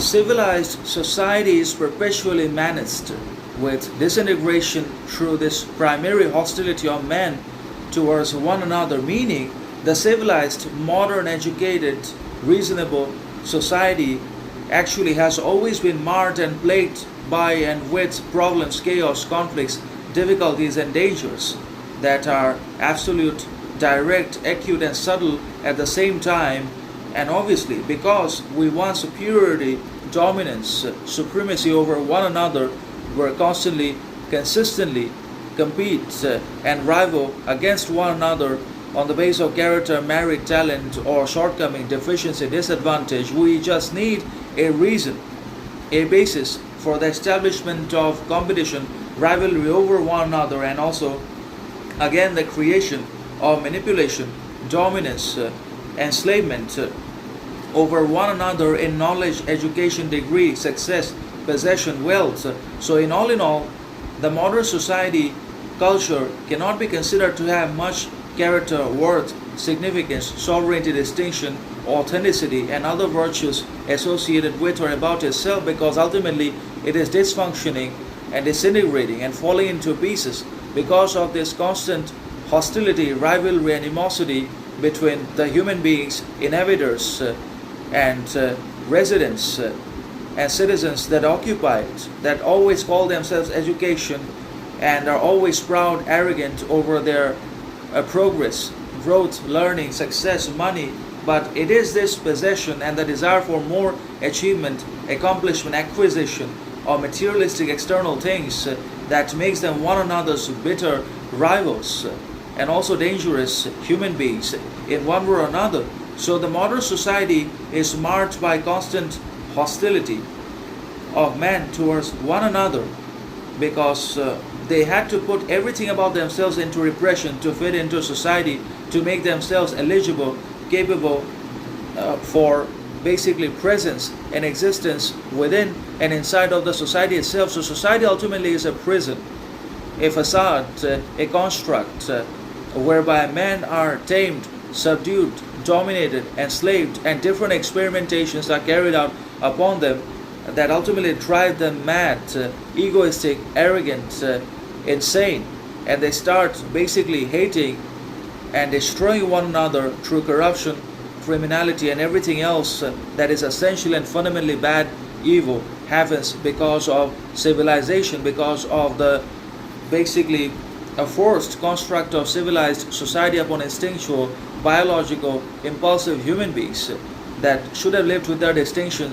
civilized society is perpetually menaced with disintegration through this primary hostility of men towards one another, meaning the civilized, modern, educated, reasonable society actually has always been marred and plagued by and with problems, chaos, conflicts, difficulties, and dangers that are absolute, direct, acute, and subtle at the same time. And obviously, because we want superiority, dominance, supremacy over one another, we're constantly, consistently compete and rival against one another on the basis of character, merit, talent, or shortcoming, deficiency, disadvantage. We just need a reason, a basis for the establishment of competition, rivalry over one another, and also again the creation of manipulation, dominance, enslavement over one another in knowledge, education, degree, success, possession, wealth. So in all, the modern society culture cannot be considered to have much character, worth, significance, sovereignty, distinction, authenticity, and other virtues associated with or about itself, because ultimately it is dysfunctioning and disintegrating and falling into pieces because of this constant hostility, rivalry, and animosity between the human beings, inhabitants, and residents and citizens that occupy it, that always call themselves education and are always proud, arrogant over their progress, growth, learning, success, money. But it is this possession and the desire for more achievement, accomplishment, acquisition of materialistic external things that makes them one another's bitter rivals and also dangerous human beings in one way or another. So the modern society is marked by constant hostility of men towards one another, because they had to put everything about themselves into repression to fit into society, to make themselves eligible, capable for basically presence and existence within and inside of the society itself. So society ultimately is a prison, a facade, a construct whereby men are tamed, subdued, dominated, enslaved, and different experimentations are carried out upon them that ultimately drive them mad, egoistic, arrogant, insane, and they start basically hating and destroying one another through corruption, criminality, and everything else that is essential and fundamentally bad, evil, happens because of civilization, because of the basically a forced construct of civilized society upon instinctual, biological, impulsive human beings that should have lived with their distinctions